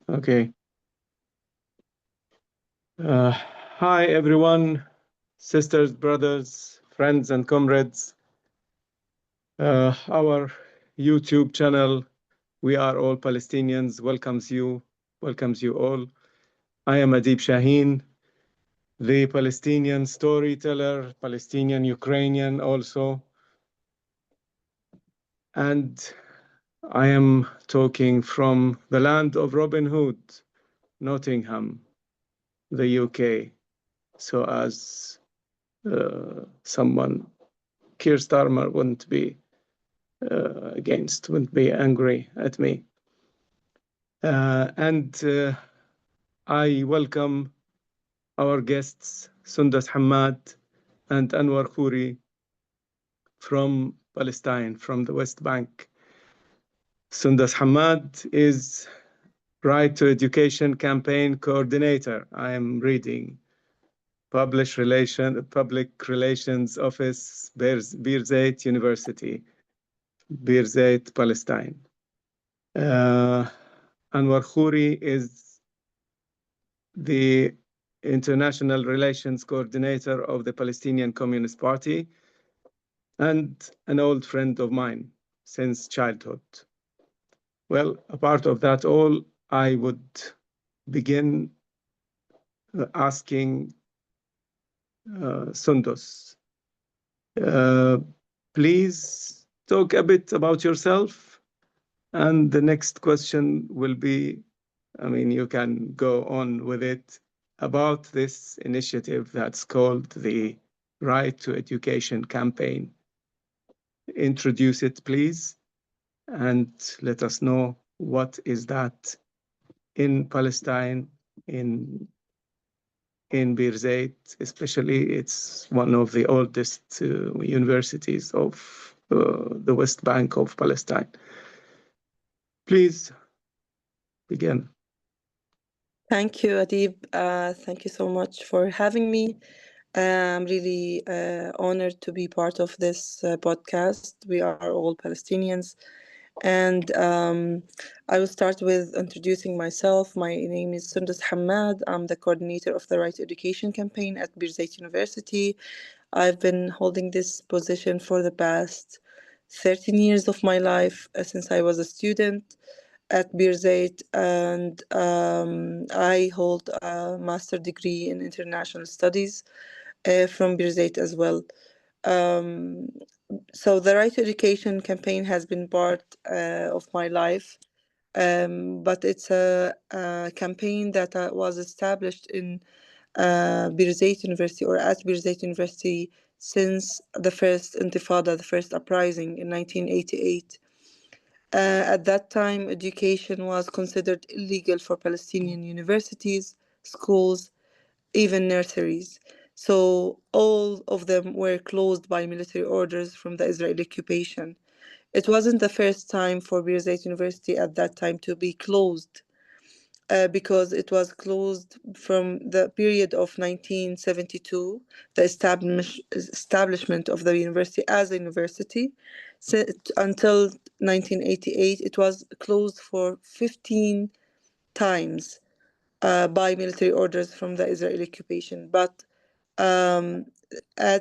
Okay. Hi, everyone, sisters, brothers, friends, and comrades. Our YouTube channel, We Are All Palestinians, welcomes you all. I am Adeeb Shaheen, the Palestinian storyteller, Palestinian Ukrainian also. And I am talking from the land of Robin Hood, Nottingham, the UK. So as someone, Keir Starmer wouldn't be wouldn't be angry at me. And I welcome our guests, Sundus Hammad and Anwar Khouri from Palestine, from the West Bank. Sundus Hammad is Right to Education Campaign Coordinator. I am reading Public Relations Office, Birzeit University, Birzeit, Palestine. Anwar Khouri is the International Relations Coordinator of the Palestinian Communist Party and an old friend of mine since childhood. Well, apart of that all, I would begin asking Sundus, please talk a bit about yourself. And the next question will be, you can go on with it, about this initiative that's called the Right to Education Campaign. Introduce it, please, and let us know what is that in Palestine, in Birzeit, especially. It's one of the oldest universities of the West Bank of Palestine. Please begin. Thank you, Adeeb. Thank you so much for having me. I'm really honored to be part of this podcast. We are all Palestinians. And I will start with introducing myself. My name is Sundus Hammad. I'm the coordinator of the Right to Education campaign at Birzeit University. I've been holding this position for the past 13 years of my life, since I was a student at Birzeit, and I hold a master degree in international studies from Birzeit as well. Um, so the Right to Education campaign has been part of my life, but it's a campaign that was established in Birzeit University, or at Birzeit University, since the first intifada, the first uprising in 1988. At that time, education was considered illegal for Palestinian universities, schools, even nurseries. So all of them were closed by military orders from the Israeli occupation. It wasn't the first time for Birzeit University at that time to be closed, because it was closed from the period of 1972, the establishment of the university as a university, until 1988. It was closed for 15 times by military orders from the Israeli occupation. But um,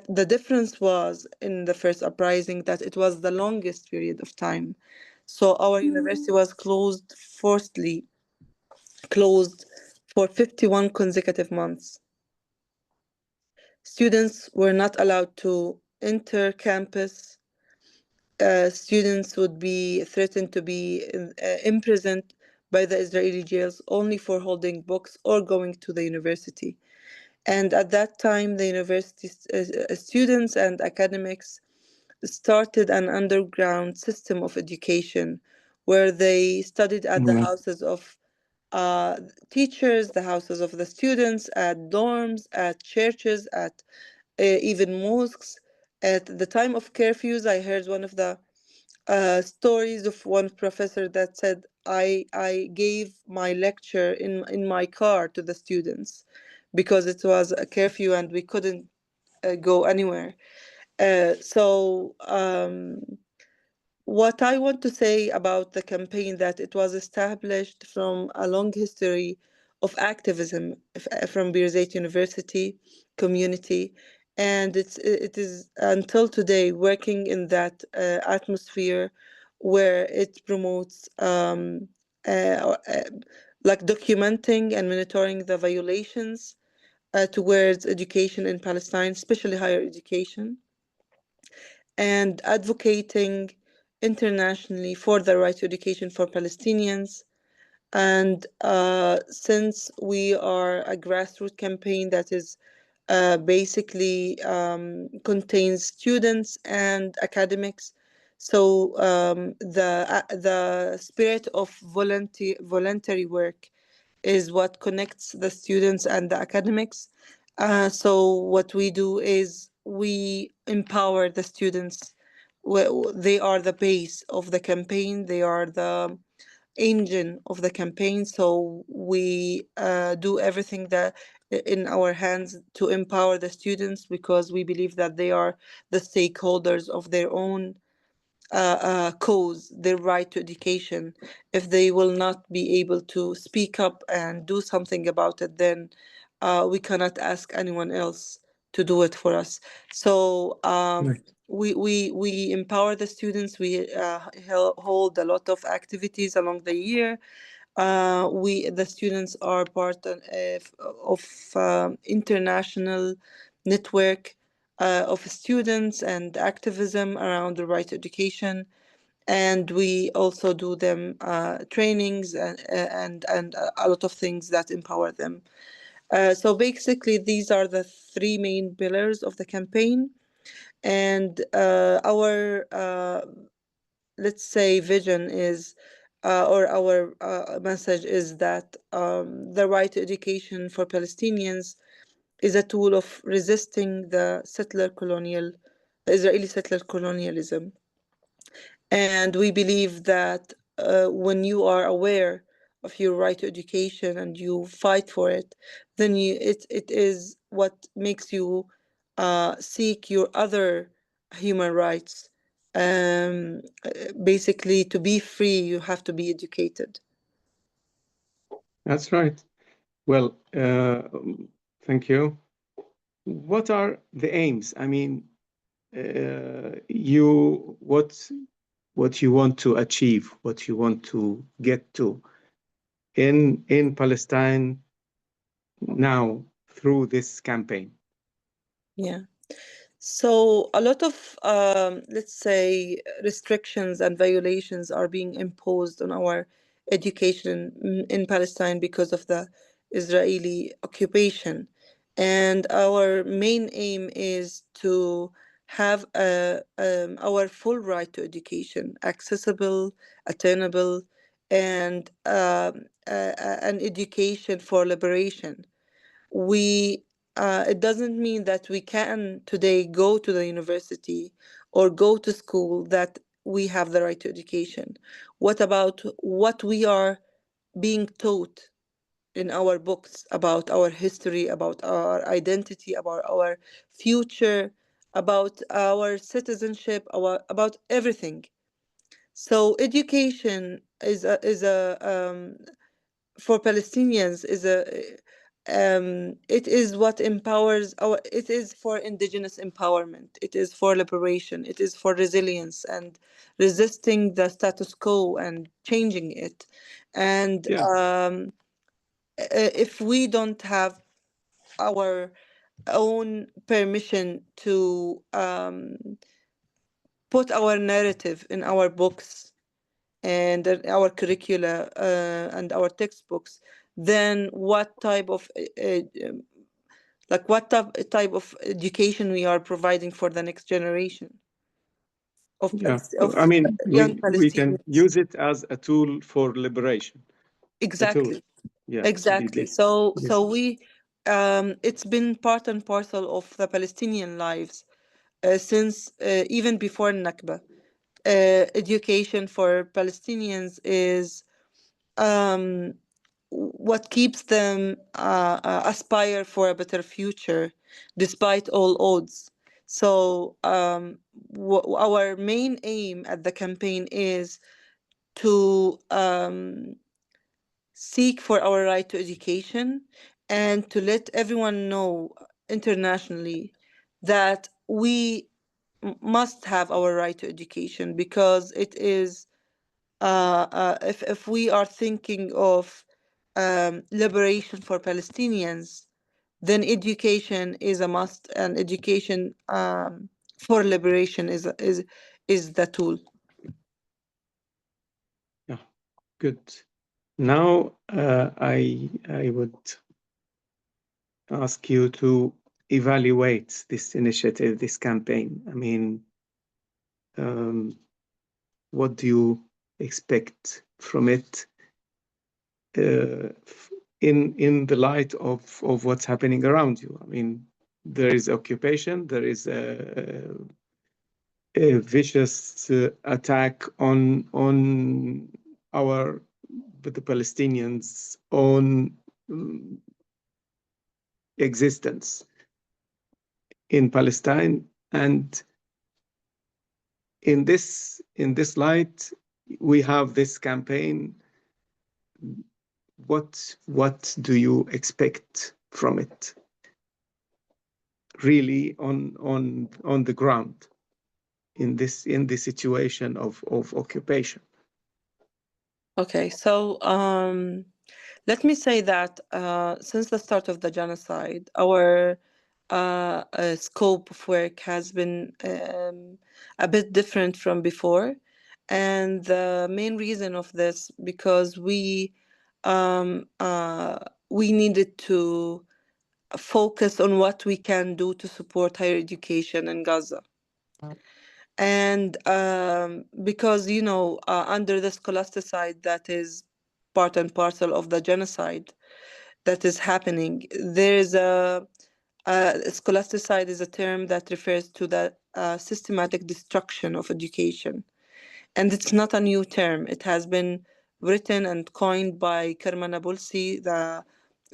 the difference was in the first uprising that it was the longest period of time. So our university was forcibly closed for 51 consecutive months. Students were not allowed to enter campus. Students would be threatened to be imprisoned by the Israeli jails only for holding books or going to the university. And at that time, the university students and academics started an underground system of education where they studied at the houses of uh, teachers, the houses of the students, at dorms, at churches, at even mosques. At the time of curfews, I heard one of the stories of one professor that said, I gave my lecture in my car to the students because it was a curfew and we couldn't go anywhere. So what I want to say about the campaign that it was established from a long history of activism from Birzeit University community, and it is until today working in that atmosphere where it promotes like documenting and monitoring the violations towards education in Palestine, especially higher education, and advocating internationally for the right to education for Palestinians. And since we are a grassroots campaign that is basically contains students and academics, so the spirit of voluntary work is what connects the students and the academics. So what we do is we empower the students. They are the base of the campaign. They are the engine of the campaign. So we do everything that in our hands to empower the students because we believe that they are the stakeholders of their own cause, their right to education. If they will not be able to speak up and do something about it, then we cannot ask anyone else to do it for us. So Right. we empower the students. We hold a lot of activities along the year. The students are part of international network of students and activism around the right to education, and we also do them trainings and a lot of things that empower them. So basically, these are the three main pillars of the campaign, and our let's say vision is or our message is that the right to education for Palestinians is a tool of resisting the Israeli settler colonialism. And we believe that when you are aware of your right to education and you fight for it, then it is what makes you seek your other human rights. Basically, to be free, you have to be educated. That's right. Well, thank you. What are the aims? I mean, you what you want to achieve, what you want to get to in Palestine now through this campaign. Yeah. So a lot of, let's say, restrictions and violations are being imposed on our education in Palestine because of the Israeli occupation. And our main aim is to have our full right to education, accessible, attainable, and an education for liberation. We It doesn't mean that we can today go to the university or go to school that we have the right to education. What about what we are being taught in our books about our history, about our identity, about our future, about our citizenship, about everything? So education for Palestinians is a it is what empowers it is for indigenous empowerment, it is for liberation, it is for resilience and resisting the status quo and changing it. And Yeah, if we don't have our own permission to put our narrative in our books and our curricula and our textbooks, then what type of type of education we are providing for the next generation yeah. Of I mean, young we can Palestinians? use it as a tool for liberation. A tool. Exactly, Yeah, to be exactly. big. So Yes. we it's been part and parcel of the Palestinian lives since even before Nakba. Education for Palestinians is um, what keeps them aspire for a better future despite all odds. So our main aim at the campaign is to seek for our right to education and to let everyone know internationally that we must have our right to education, because it is if we are thinking of liberation for Palestinians, then education is a must, and education for liberation is the tool. Yeah, good. Now, I would ask you to evaluate this initiative, this campaign. I mean, what do you expect from it in the light of what's happening around you? I mean, there is occupation, there is a vicious attack on our the Palestinians' own existence in Palestine, and in this light, we have this campaign. What do you expect from it, really, on the ground, in this situation of occupation? Okay, so let me say that since the start of the genocide, our scope of work has been a bit different from before. And the main reason of this, because um, uh, we needed to focus on what we can do to support higher education in Gaza. And because, under the scholasticide that is part and parcel of the genocide that is happening, there is scholasticide is a term that refers to the systematic destruction of education. And it's not a new term. It has been written and coined by Karma Nabulsi, the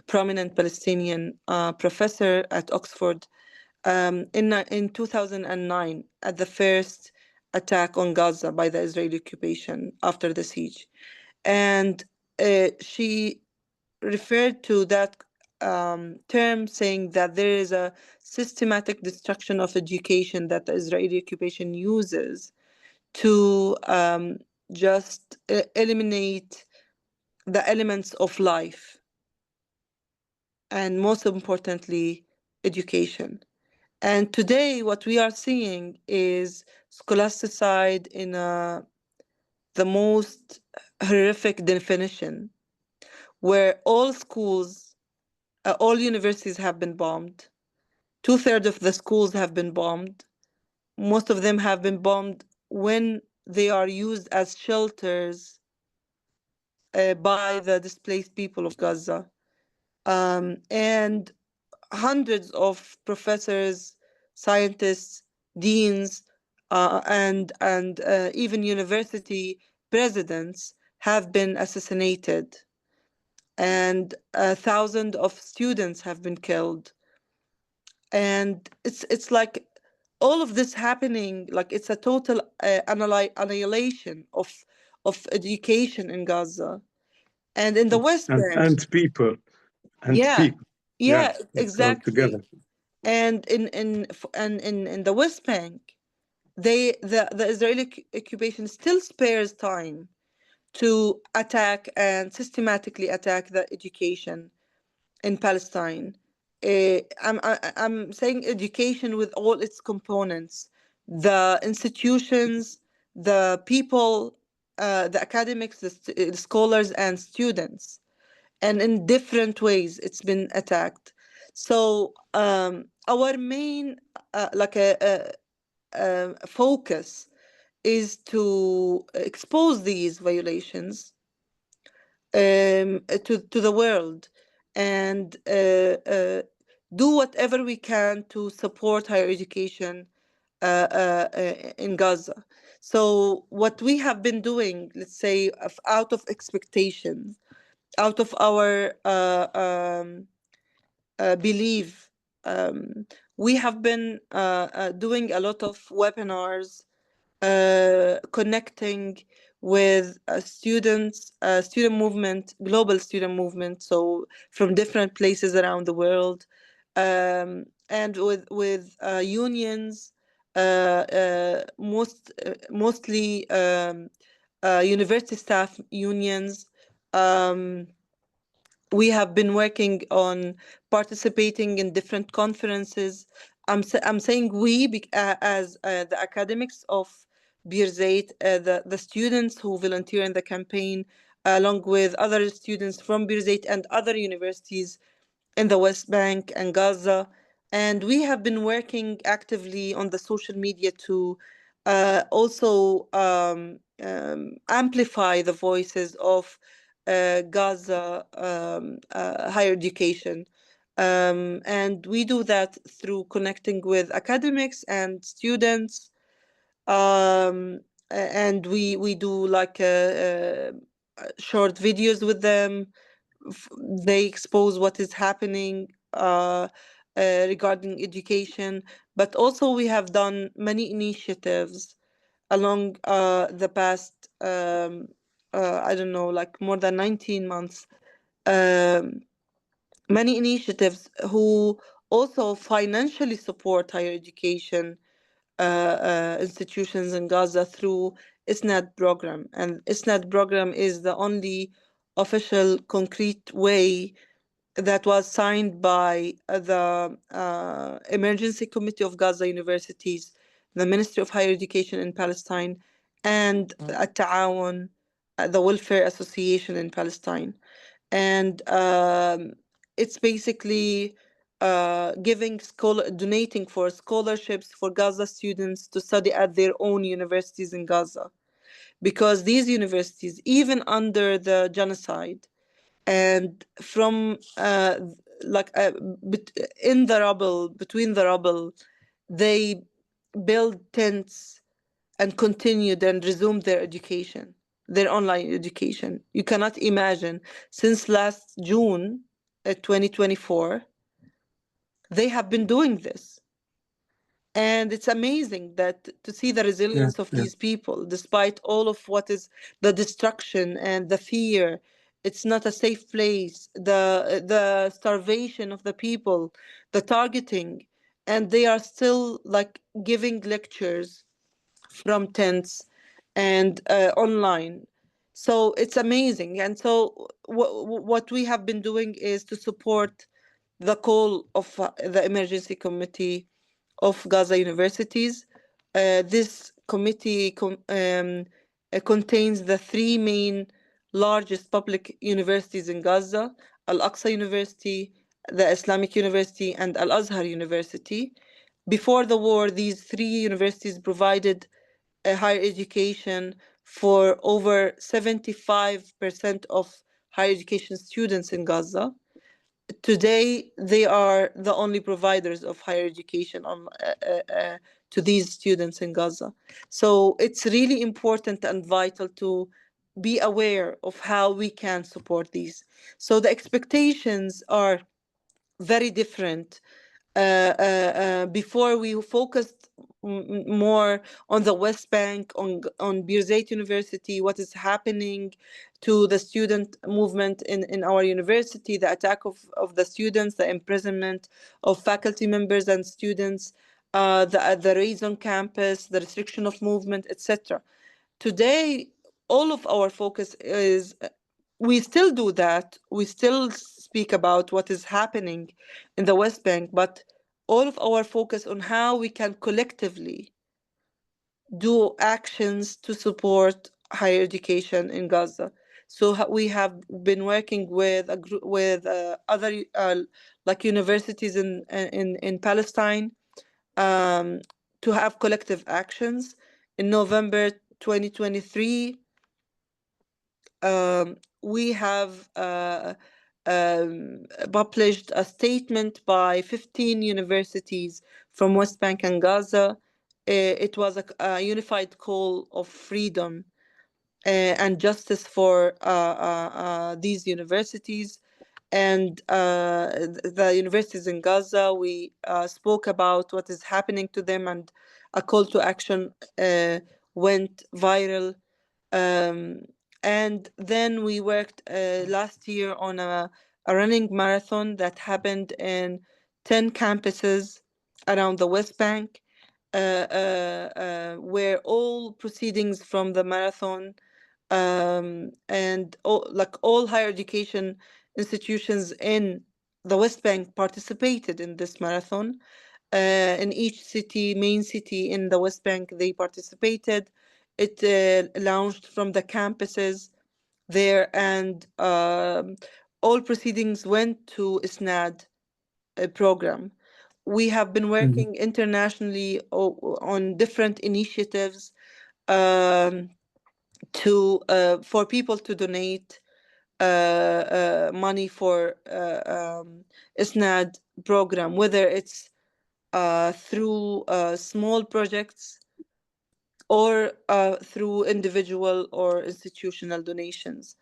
prominent Palestinian professor at Oxford, in 2009, at the first attack on Gaza by the Israeli occupation after the siege. And she referred to that term, saying that there is a systematic destruction of education that the Israeli occupation uses to just eliminate the elements of life, and most importantly, education. And today, what we are seeing is scholasticide in the most horrific definition, where all schools, all universities have been bombed. Two-thirds of the schools have been bombed. Most of them have been bombed when they are used as shelters by the displaced people of Gaza. And hundreds of professors, scientists, deans, and even university presidents have been assassinated, and thousands of students have been killed. And it's like all of this happening, like it's a total annihilation of education in Gaza and in the West Bank. And people, Yeah, yeah, yeah, it's all exactly. together. And in the West Bank, the Israeli occupation still spares time to attack and systematically attack the education in Palestine. I'm saying education with all its components, the institutions, the people, the academics, the scholars and students, and in different ways it's been attacked. So our main focus is to expose these violations to the world, and do whatever we can to support higher education in Gaza. So what we have been doing, let's say, out of expectations, out of our belief, we have been doing a lot of webinars, connecting with students, student movement, global student movement, so from different places around the world, and with unions, mostly university staff unions. Um, we have been working on participating in different conferences. I'm saying we as the academics of Birzeit, the students who volunteer in the campaign, along with other students from Birzeit and other universities in the West Bank and Gaza. And we have been working actively on the social media to also amplify the voices of Gaza higher education. And we do that through connecting with academics and students. And we do like short videos with them. They expose what is happening regarding education, but also we have done many initiatives along the past I don't know, like more than 19 months. um, Many initiatives who also financially support higher education institutions in Gaza through ISNAD program. And ISNAD program is the only official concrete way that was signed by the Emergency Committee of Gaza Universities, the Ministry of Higher Education in Palestine, and التعاون, the Welfare Association in Palestine. And it's basically donating for scholarships for Gaza students to study at their own universities in Gaza. Because these universities, even under the genocide, and from like in the rubble, between the rubble, they build tents and continued and resumed their education, their online education. You cannot imagine, since last June 2024, they have been doing this. And it's amazing that to see the resilience of these people, despite all of what is the destruction and the fear. It's not a safe place, the starvation of the people, the targeting, and they are still like giving lectures from tents and online. So it's amazing. And so what we have been doing is to support the call of the emergency committee of Gaza universities. This committee contains the three main largest public universities in Gaza: Al Aqsa University, the Islamic University, and Al Azhar University. Before the war, these three universities provided higher education for over 75% of higher education students in Gaza. Today, they are the only providers of higher education to these students in Gaza. So it's really important and vital to be aware of how we can support these. So the expectations are very different. Before, we focused more on the West Bank, on Birzeit University, what is happening to the student movement in our university, the attack of the students, the imprisonment of faculty members and students, the raids on campus, the restriction of movement, etc. Today, all of our focus is, we still do that. We still speak about what is happening in the West Bank, but all of our focus on how we can collectively do actions to support higher education in Gaza. So we have been working with a group with other like universities in Palestine, to have collective actions. In November 2023, we have published a statement by 15 universities from West Bank and Gaza. It was a unified call of freedom and justice for these universities. and the universities in Gaza. We spoke about what is happening to them, and a call to action went viral. Um, and then we worked last year on a running marathon that happened in 10 campuses around the West Bank, where all proceedings from the marathon and all higher education institutions in the West Bank participated in this marathon. In each city, main city in the West Bank, they participated. It launched from the campuses there, and all proceedings went to ISNAD program. We have been Mhm. working internationally on different initiatives um, to for people to donate money for ISNAD program, whether it's through small projects or through individual or institutional donations.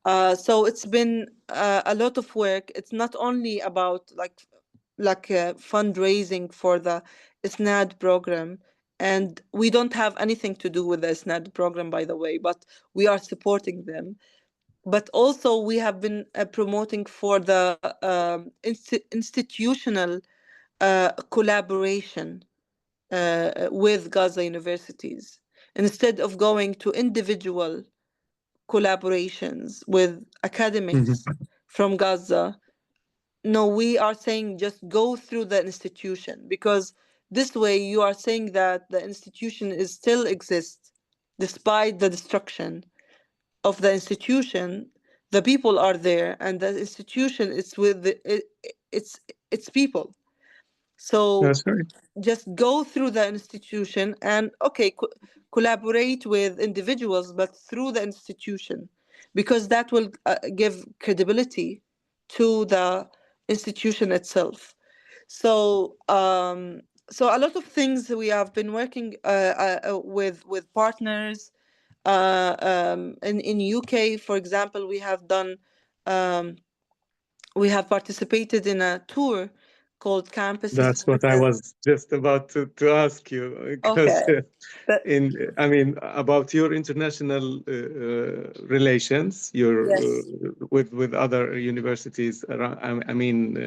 So it's been a lot of work. It's not only about fundraising for the ISNAD program, and we don't have anything to do with the ISNAD program, by the way, but we are supporting them. But also we have been promoting for the institutional collaboration with Gaza universities, instead of going to individual collaborations with Mhm. academics from Gaza. No, we are saying just go through the institution, because this way you are saying that the institution is still exists despite the destruction of the institution. The people are there, and the institution is with it's people. So That's right. just go through the institution and okay, collaborate with individuals, but through the institution, because that will give credibility to the institution itself. So so a lot of things we have been working with partners in UK, for example. Um, we have participated in a tour called Campuses That's what I Voices. was just about to ask you, because Okay. That, I mean, about your international relations, your yes. with other universities around, I mean,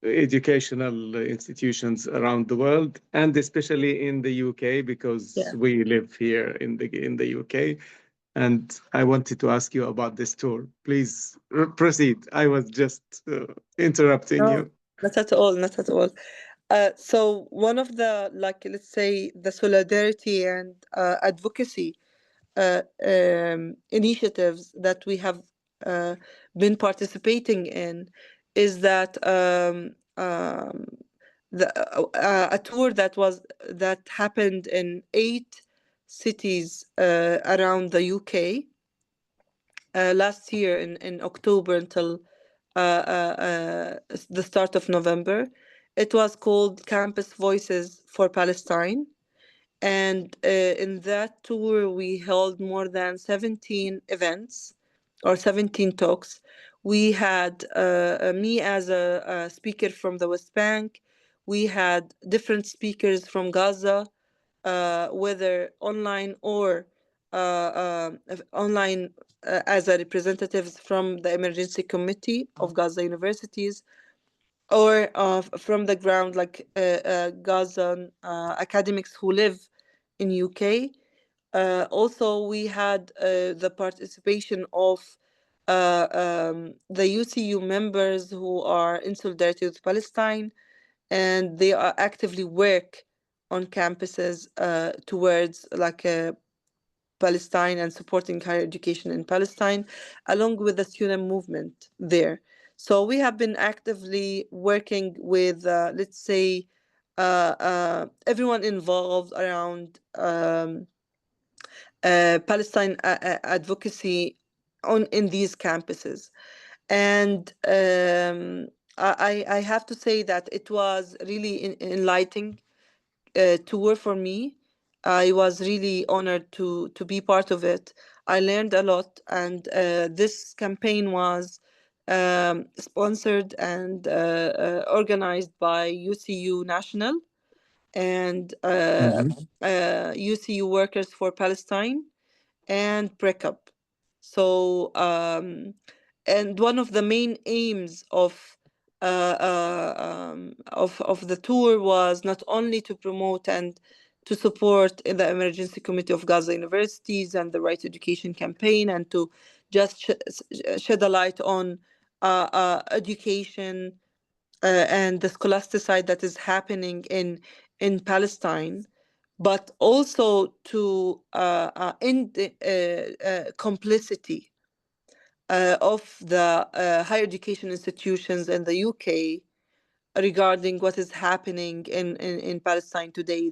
educational institutions around the world, and especially in the UK, because Yeah. we live here in the UK. And I wanted to ask you about this tour. Please proceed. I was just interrupting No, you. not at all. Not at all. So one of the, let's say, the solidarity and advocacy initiatives that we have uh, been participating in is that a tour that happened in 8 cities around the UK last year in October until the start of November. It was called Campus Voices for Palestine. And in that tour, we held more than 17 events or 17 talks. We had me as a speaker from the West Bank. We had different speakers from Gaza, whether online or online as a representatives from the Emergency Committee of Gaza Universities, or from the ground, Gazan academics who live in UK. Also, we had the participation of the UCU members who are in solidarity with Palestine, and they are actively work on campuses towards Palestine and supporting higher education in Palestine, along with the student movement there. So we have been actively working with, let's say, everyone involved around Palestine advocacy on in these campuses. And I have to say that it was really enlightening tour for me. I was really honored to be part of it. I learned a lot, and this campaign was sponsored and organized by UCU National and UCU Workers for Palestine and PRECUP. So, and one of the main aims of the tour was not only to promote and to support the Emergency Committee of Gaza Universities and the Right to Education campaign, and to just shed a light on education and the scholasticide that is happening in Palestine, but also to end the complicity of the higher education institutions in the UK regarding what is happening in Palestine today,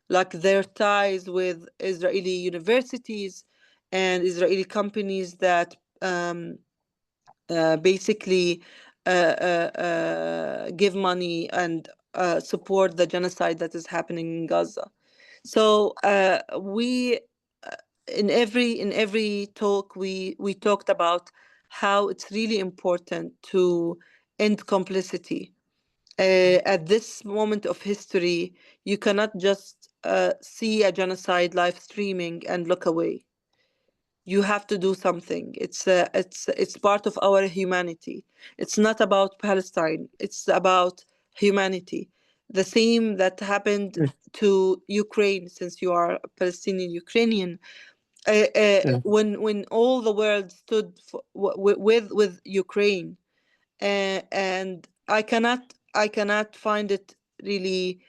like their ties with Israeli universities and Israeli companies that basically give money and support the genocide that is happening in Gaza. So we in every talk we talked about how it's really important to end complicity. At this moment of history, you cannot just see a genocide live streaming and look away. You have to do something. It's part of our humanity. It's not about Palestine. It's about humanity. The same that happened Yes. to Ukraine, since you are a Palestinian Ukrainian. Yeah. When all the world stood with Ukraine, and I cannot find it really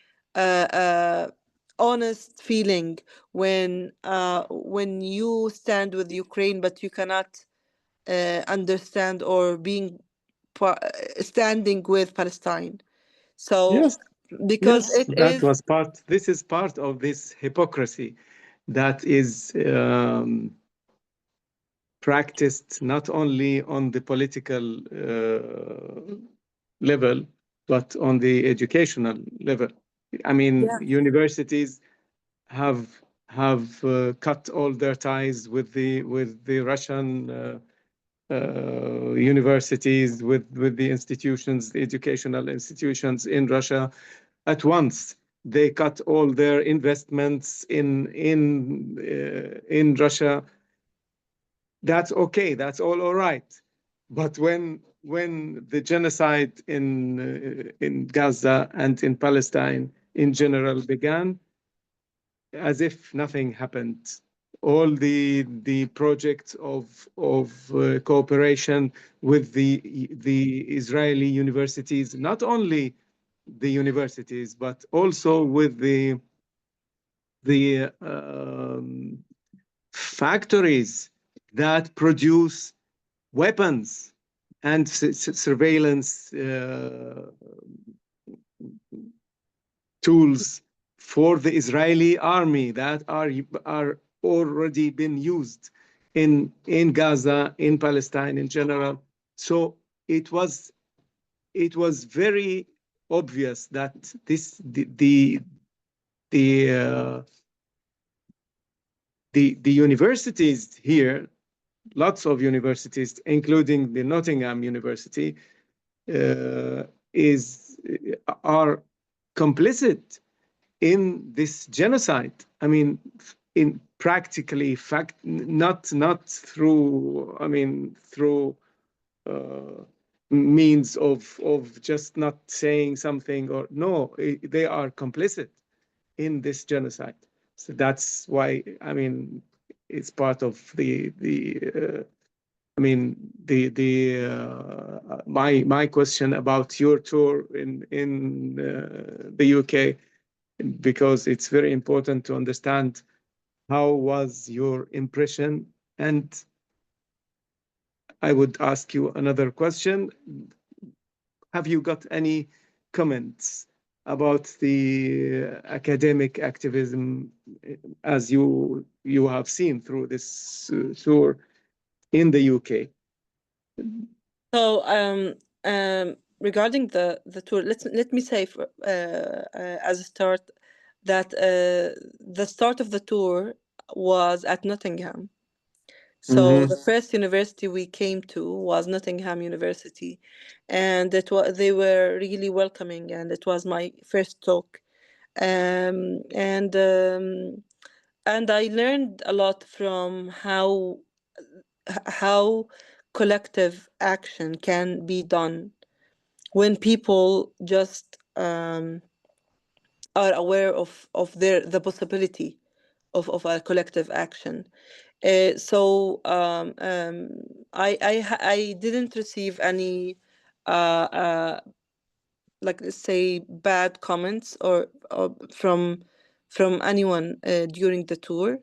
honest feeling when you stand with Ukraine, but you cannot understand or standing with Palestine. So Yes. because Yes, it that is, was part. This is part of this hypocrisy that is practiced not only on the political level, but on the educational level. I mean, yeah, universities have cut all their ties with the Russian universities, with the institutions, the educational institutions in Russia. At once, they cut all their investments in Russia. That's okay. That's all right. But when the genocide in Gaza and in Palestine in general began, as if nothing happened. All the projects of cooperation with the Israeli universities, not only the universities, but also with the factories that produce weapons and surveillance tools for the Israeli army that are already been used in Gaza, in Palestine in general. So it was very obvious that this the uh, the universities here, lots of universities, including the Nottingham University, uh, is are complicit in this genocide. I mean, in practically fact, not through. I mean, through uh, means of just not saying something, or no, they are complicit in this genocide. So that's why, I mean, it's part of the I mean, my question about your tour in the UK, because it's very important to understand how was your impression. And I would ask you another question. Have you got any comments about the academic activism as you have seen through this tour in the UK? so regarding the tour, let me say as a start that the start of the tour was at Nottingham. So the first university we came to was Nottingham University, and they were really welcoming, and it was my first talk. Um, and um, and I learned a lot from how collective action can be done when people just are aware of the possibility of a collective action. I didn't receive any uh, uh, like, let's say, bad comments or from anyone during the tour.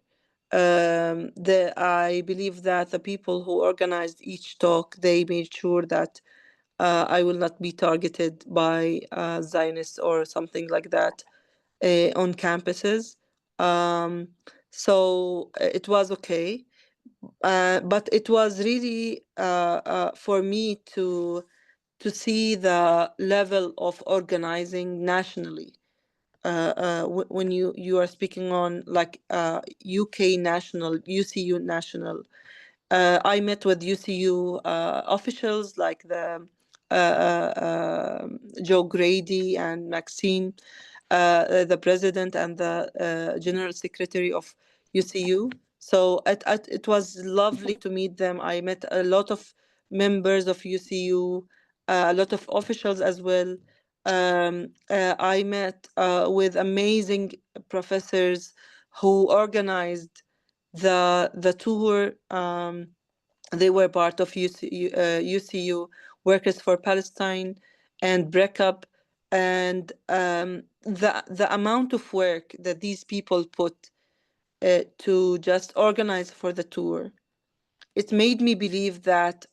I believe that the people who organized each talk, they made sure that I will not be targeted by Zionists or something like that on campuses. Um, it was okay, but it was really for me to see the level of organizing nationally. When you are speaking on like UK national, UCU national, I met with UCU officials like the Joe Grady and Maxine, the president and the general secretary of UCU. So it was lovely to meet them. I met a lot of members of UCU, a lot of officials as well. I met with amazing professors who organized the tour. They were part of UCU Workers for Palestine and Breakup, and the amount of work that these people put to just organize for the tour, it made me believe that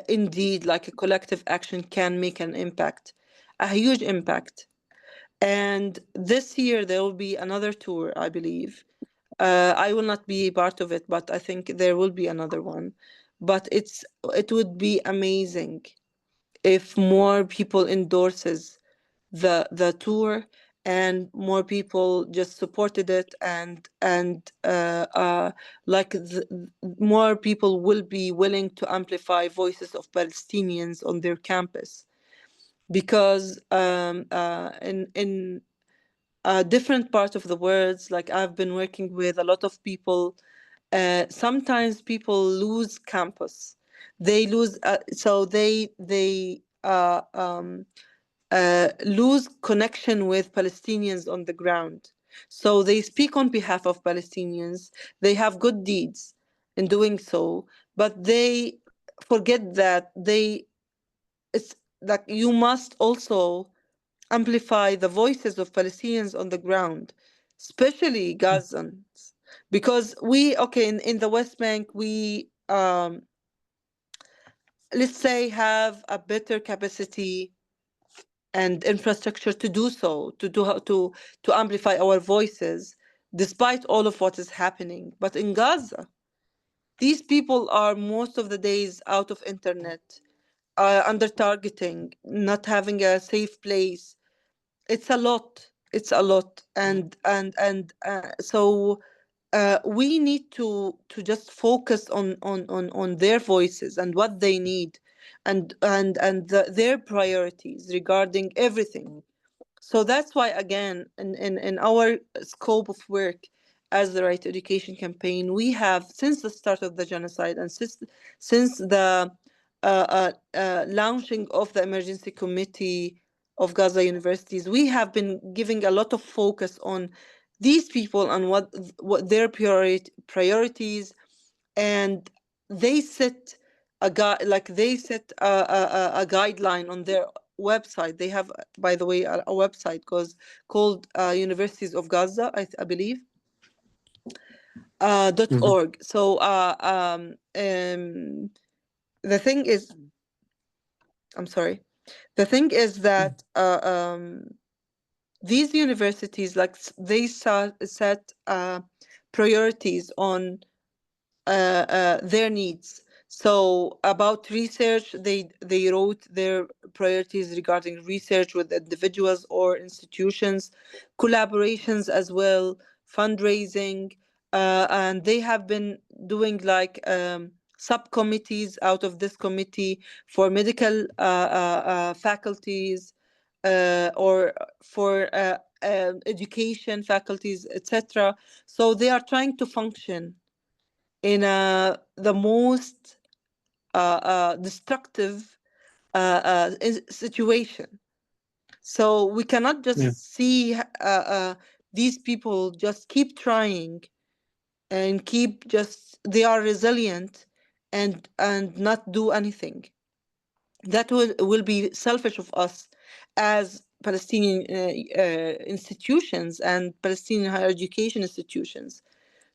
indeed, like, a collective action can make an impact, a huge impact. And this year there will be another tour, I believe. I will not be part of it, but I think there will be another one. But it would be amazing if more people endorses the tour and more people just supported it, and more people will be willing to amplify voices of Palestinians on their campus, because in different parts of the world, like, I've been working with a lot of people. Sometimes people lose campus. They lose, so they lose connection with Palestinians on the ground. So they speak on behalf of Palestinians. They have good deeds in doing so, but they forget that it's like, you must also amplify the voices of Palestinians on the ground, especially Gazans, because in the West Bank, we let's say have a better capacity and infrastructure to do so, to amplify our voices despite all of what is happening. But in Gaza, these people are most of the days out of internet, under targeting, not having a safe place. It's a lot. It's a lot, so we need to just focus on their voices and what they need, and their priorities regarding everything. So that's why, again, in our scope of work as the Right to Education campaign, we have, since the start of the genocide and since the launching of the emergency committee of Gaza universities, we have been giving a lot of focus on these people and what their priorities, and they set a guideline on their website. They have, by the way, a website called Universities of Gaza, I believe, .org. So the thing is, I'm sorry. The thing is that these universities, like, they set priorities on their needs. So about research, they wrote their priorities regarding research with individuals or institutions, collaborations as well, fundraising, and they have been doing like subcommittees out of this committee for medical faculties, or for education faculties, etc. So they are trying to function in the most destructive situation. So we cannot Yeah. just see these people just keep trying and keep just they are resilient and not do anything. That will be selfish of us as Palestinian institutions and Palestinian higher education institutions.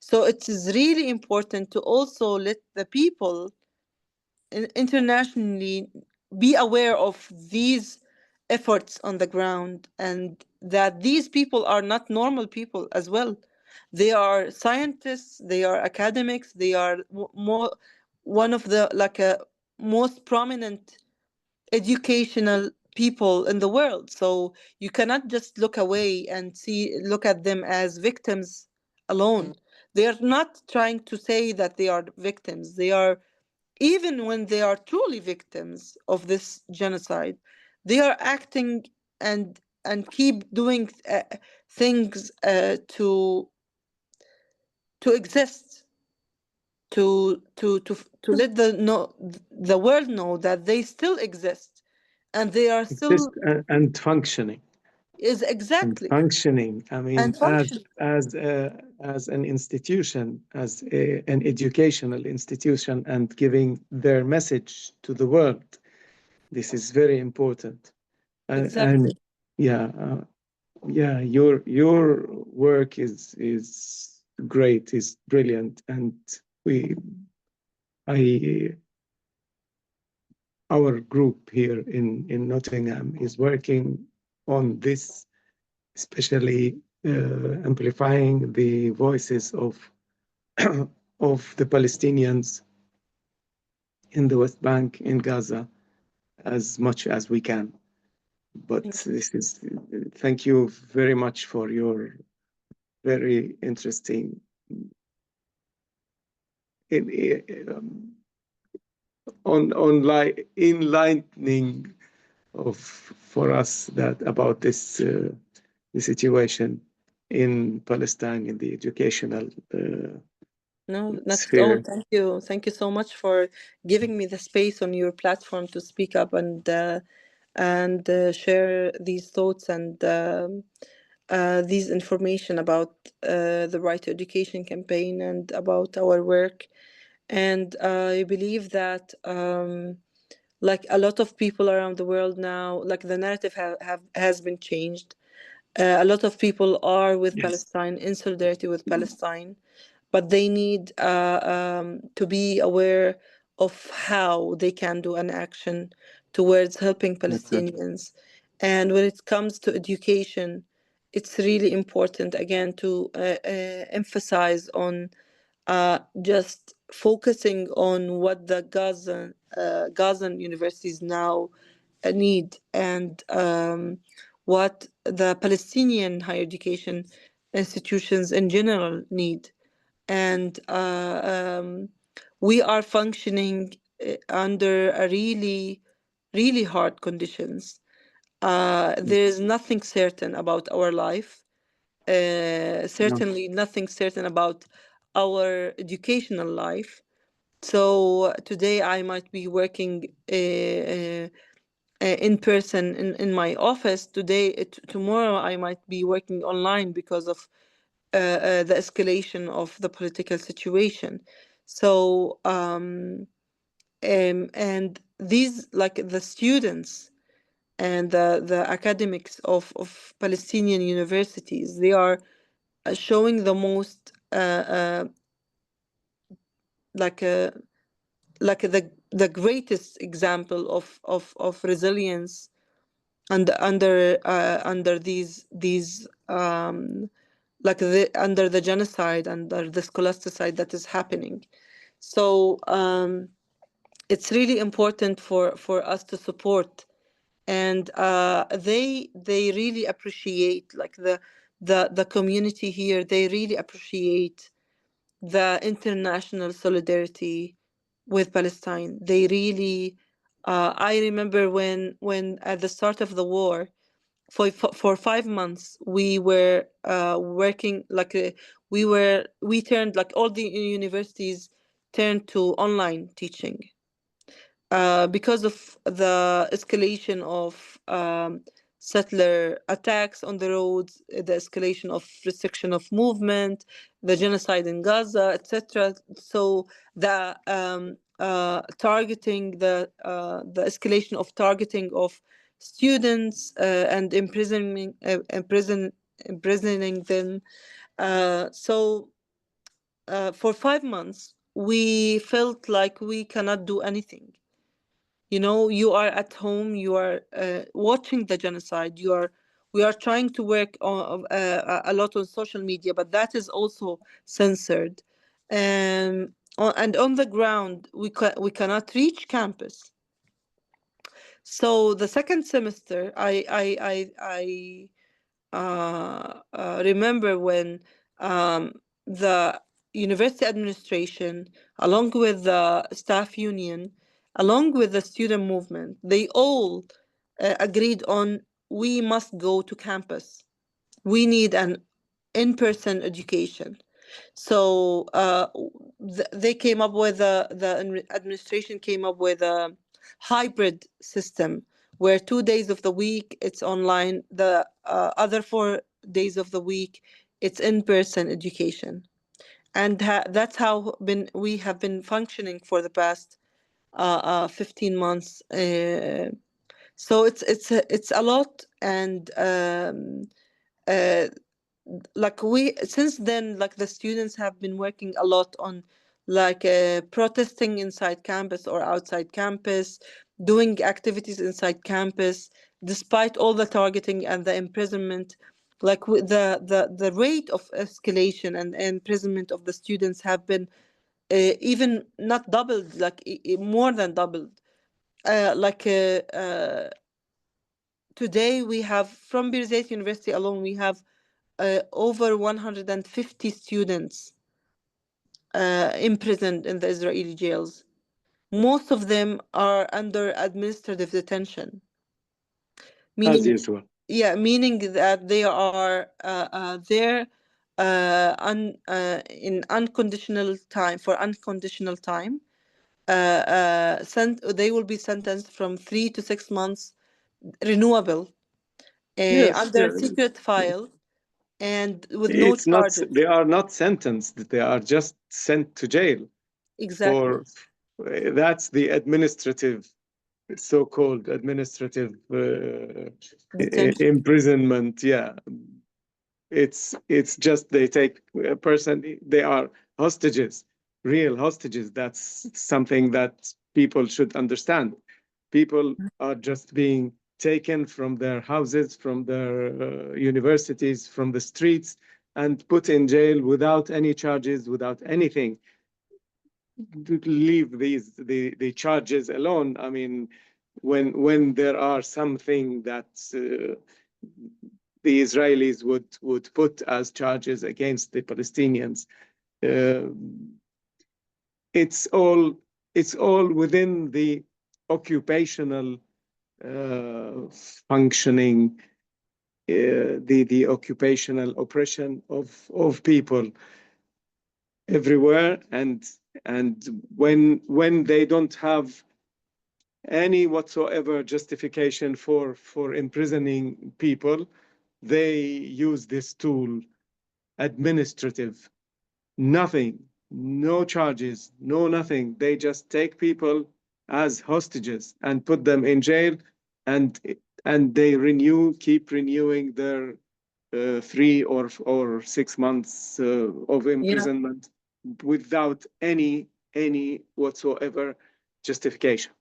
So it is really important to also let the people internationally be aware of these efforts on the ground, and that these people are not normal people as well. They are scientists, they are academics, they are more one of the like a most prominent educational people in the world. So you cannot just look away and look at them as victims alone. They are not trying to say that they are victims. They are, even when they are truly victims of this genocide, they are acting and keep doing things to exist, to let the world know that they still exist, and they are Exist still and functioning. is And exactly functioning, I mean, and functioning. as an institution, as an educational institution, and giving their message to the world. This is very important. And Exactly. yeah, yeah, your work is great, is brilliant, and we, I, our group here in Nottingham is working on this, especially amplifying the voices of of the Palestinians in the West Bank, in Gaza, as much as we can. But Thank you. this is, thank you very much for your very interesting um, enlightening of for us that about this the situation in Palestine in the educational No, not at all. sphere. Thank you so much for giving me the space on your platform to speak up and share these thoughts and these information about the Right to Education campaign and about our work. And I believe that like a lot of people around the world now, like the narrative has been changed. A lot of people are with Yes, Palestine, in solidarity with Palestine, but they need to be aware of how they can do an action towards helping exactly. Palestinians. And when it comes to education, it's really important again to emphasize on just focusing on what the Gazan universities now need, and what the Palestinian higher education institutions in general need. And we are functioning under a really hard conditions. There is nothing certain about our life, No, certainly nothing certain about our educational life. So today I might be working in person in my office. Tomorrow I might be working online because of the escalation of the political situation. So and these, like the students and the academics of Palestinian universities, they are showing the most like a like the greatest example of resilience under these like under the genocide, under the scholasticide that is happening. So it's really important for us to support, and they really appreciate, like the community here, they really appreciate the international solidarity with Palestine. They really, I remember when at the start of the war, for 5 months we were working like we turned, like all the universities turned to online teaching because of the escalation of settler attacks on the roads, the escalation of restriction of movement, the genocide in Gaza, etc. So the targeting, the escalation of targeting of students and imprisoning them. For 5 months, we felt like we cannot do anything. You know, you are at home, you are watching the genocide, we are trying to work on a lot on social media, but that is also censored. And on the ground, we cannot reach campus. So the second semester, I remember when the university administration, along with the staff union, along with the student movement, they all agreed on we must go to campus. We need an in-person education. So they came up with the administration came up with a hybrid system where 2 days of the week it's online, the other 4 days of the week it's in-person education, and that's how been we have been functioning for the past 15 months. So it's a lot, and uh, like we since then, like the students have been working a lot on like protesting inside campus or outside campus, doing activities inside campus despite all the targeting and the imprisonment. Like the rate of escalation and imprisonment of the students have been even not doubled, like more than doubled. Like today we have, from Birzeit University alone, we have over 150 students imprisoned in the Israeli jails. Most of them are under administrative detention, As meaning, usual. yeah, meaning that they are there in unconditional time, for unconditional time. They will be sentenced from 3 to 6 months, renewable, Yes, under secret file and with no it's not, charges. they are not sentenced, they are just sent to jail Exactly. for, that's the administrative, so-called administrative Detention. imprisonment. Yeah, it's just they take a person, they are hostages, real hostages. That's something that people should understand. People are just being taken from their houses, from their universities, from the streets, and put in jail without any charges, without anything. To leave the charges alone. I mean, when there are something that the Israelis would put as charges against the Palestinians, uh, it's all it's all within the occupational functioning, the occupational oppression of people everywhere, and when they don't have any whatsoever justification for imprisoning people, they use this tool, administrative, nothing, no charges, no nothing. They just take people as hostages and put them in jail, and and they keep renewing their 3 or 6 months of Yeah, imprisonment without any whatsoever justification.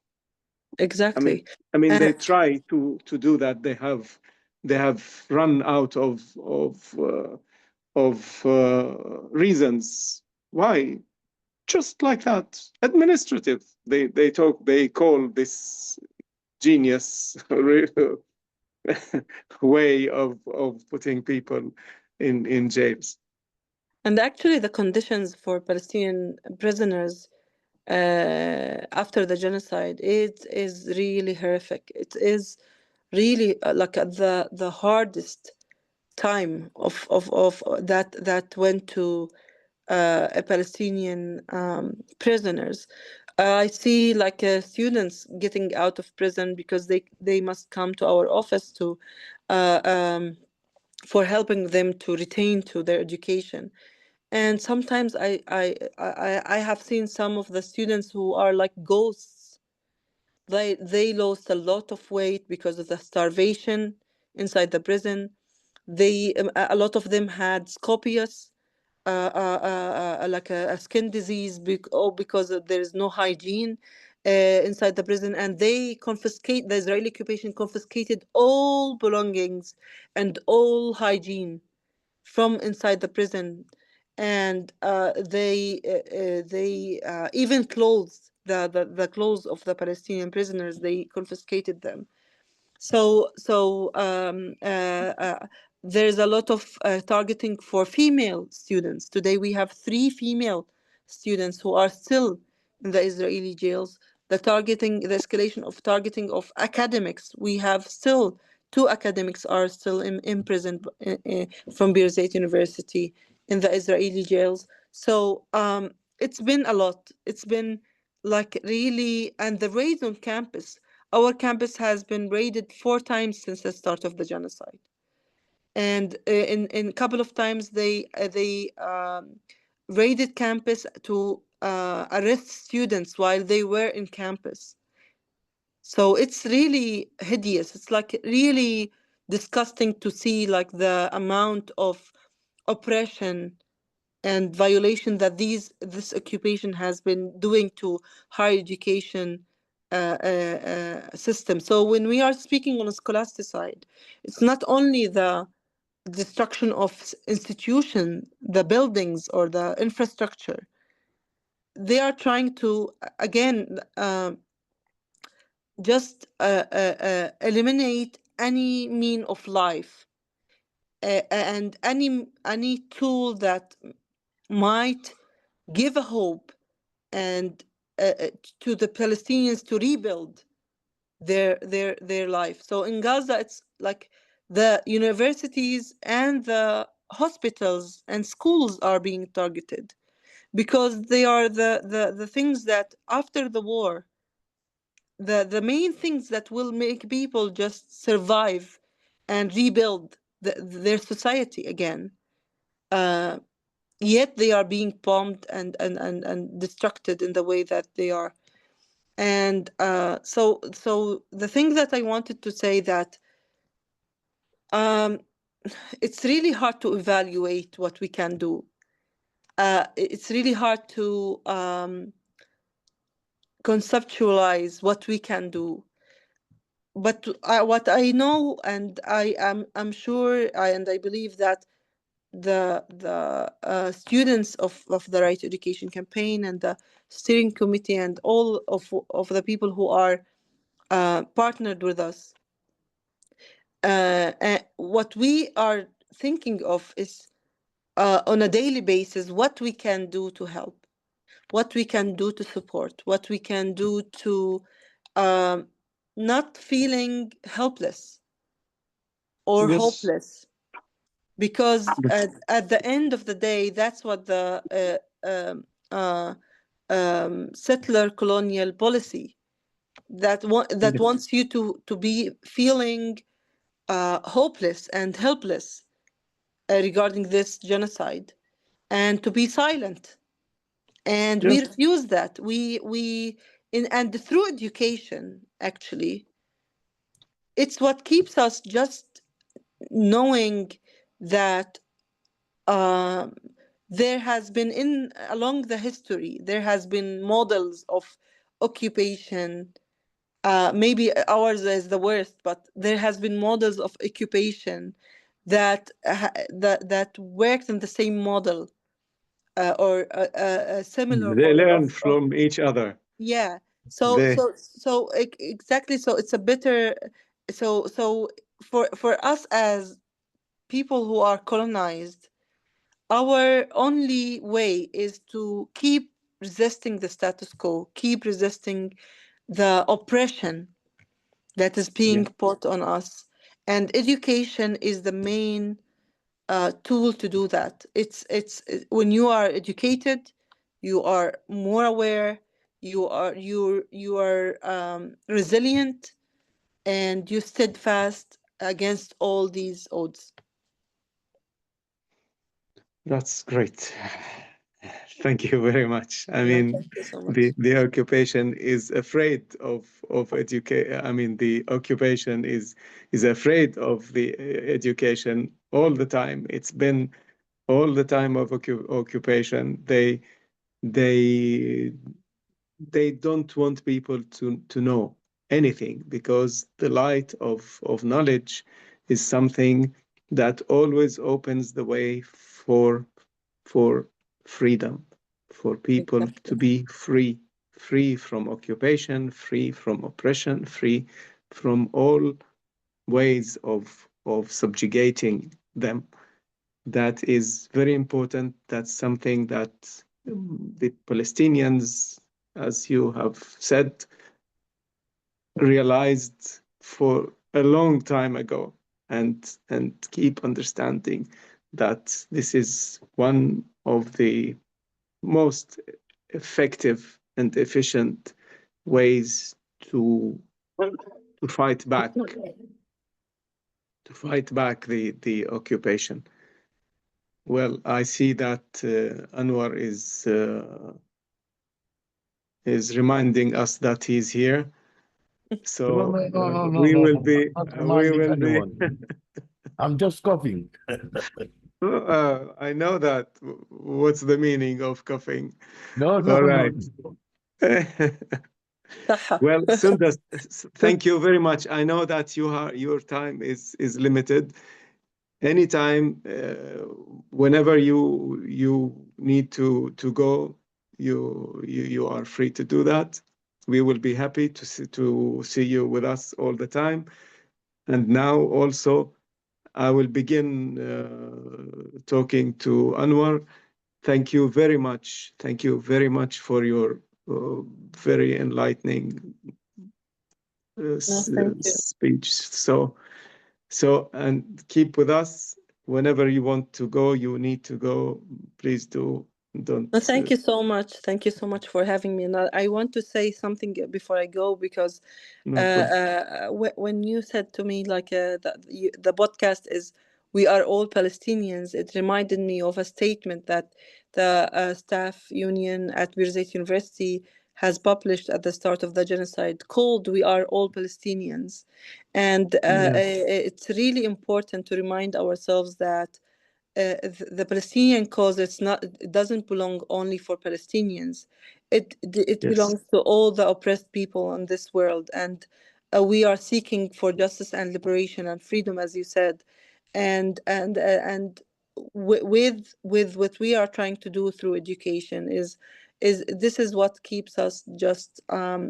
I mean, exactly. I mean, Uh, they try to do that. They have run out of reasons why. Just like that, administrative. They call this genius way of putting people in jails. And actually, the conditions for Palestinian prisoners after the genocide, it is really horrific. It is really like the hardest time of that went to a Palestinian prisoners. I see like students getting out of prison because they must come to our office to uh, um, for helping them to retain to their education. And sometimes I have seen some of the students who are like ghosts. They lost a lot of weight because of the starvation inside the prison. They a lot of them had scopius, like a skin disease, all because there is no hygiene inside the prison, and the Israeli occupation confiscated all belongings and all hygiene from inside the prison, and they even clothes, the clothes of the Palestinian prisoners, they confiscated them. So there's a lot of targeting for female students. Today we have 3 female students who are still in the Israeli jails. The escalation of targeting of academics. We have still 2 academics are still imprisoned from Birzeit University in the Israeli jails. So it's been a lot. It's been like really, and the raids on campus, our campus has been raided 4 times since the start of the genocide, and in a couple of times they raided campus to arrest students while they were in campus. So it's really hideous. It's like really disgusting to see like the amount of oppression and violation that this occupation has been doing to higher education system. So when we are speaking on a scholastic side, it's not only the destruction of institution, the buildings or the infrastructure. They are trying to again just eliminate any mean of life and any tool that might give a hope and to the Palestinians to rebuild their life. So in Gaza, it's like the universities and the hospitals and schools are being targeted because they are the things that after the war, the main things that will make people just survive and rebuild their society again. Uh, Yet they are being bombed and destructed in the way that they are. And so the thing that I wanted to say that um, it's really hard to evaluate what we can do. It's really hard to conceptualize what we can do. But what I know, and I'm sure, and I believe that the students of the Right to Education campaign and the steering committee and all of the people who are partnered with us, what we are thinking of is on a daily basis what we can do to help, what we can do to support, what we can do to um, not feeling helpless or Yes. hopeless, because Yes. at the end of the day, that's what the uh, settler colonial policy that Yes. wants you to be feeling hopeless and helpless regarding this genocide and to be silent, and we Yes. refuse that. We and through education, actually, it's what keeps us just knowing that um, there has been in along the history there has been models of occupation. Maybe ours is the worst, but there has been models of occupation that worked in the same model, or a similar They model learn of from each other. yeah. They Exactly. So it's a better. So for us as people who are colonized, our only way is to keep resisting the status quo, keep resisting the oppression that is being Yeah, put on us. And education is the main tool to do that. When you are educated, you are more aware, you are resilient, and you steadfast against all these odds. that's great. Thank you very much. I No, mean, thank you so the much. the occupation is afraid of education. I mean, the occupation is afraid of the education all the time. It's been all the time of occupation. They they don't want people to know anything because the light of knowledge is something that always opens the way for freedom, for people to Exactly. be free, free from occupation, free from oppression, free from all ways of subjugating them. That is very important. That's something that the Palestinians, as you have said, realized for a long time ago, and keep understanding that this is one of the most effective and efficient ways to to fight back the occupation. Well, I see that Anwar is reminding us that he's here. No, So no, no, no, no, we no, will no. be I'm not we reminding will be. anyone. I'm just coughing. I know that. What's the meaning of coughing? No, no, All no. right. صحة. Well, Sundus, thank you very much. I know that your time is limited. Anytime, whenever you need to go, you are free to do that. We will be happy to see you with us all the time. And now also, I will begin talking to Anwar. Thank you very much. Thank you very much for your very enlightening No, thank you. speech. So, and keep with us. Whenever you want to go, you need to go. Please do. Don't. No, thank you so much. Thank you so much for having me. And I want to say something before I go, because No problem. when you said to me like the podcast is "We are all Palestinians," it reminded me of a statement that the staff union at Birzeit University has published at the start of the genocide, called "We are all Palestinians," and Yeah. it's really important to remind ourselves that the Palestinian cause, it doesn't belong only for Palestinians. It Yes. belongs to all the oppressed people in this world, and we are seeking for justice and liberation and freedom, as you said, and with what we are trying to do through education is this is what keeps us just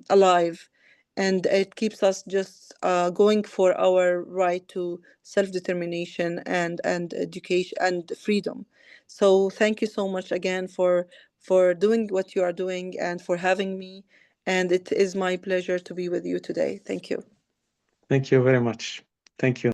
alive, and it keeps us just going for our right to self-determination and education and freedom. So thank you so much again for doing what you are doing and for having me, and it is my pleasure to be with you today. Thank you. Thank you very much. Thank you.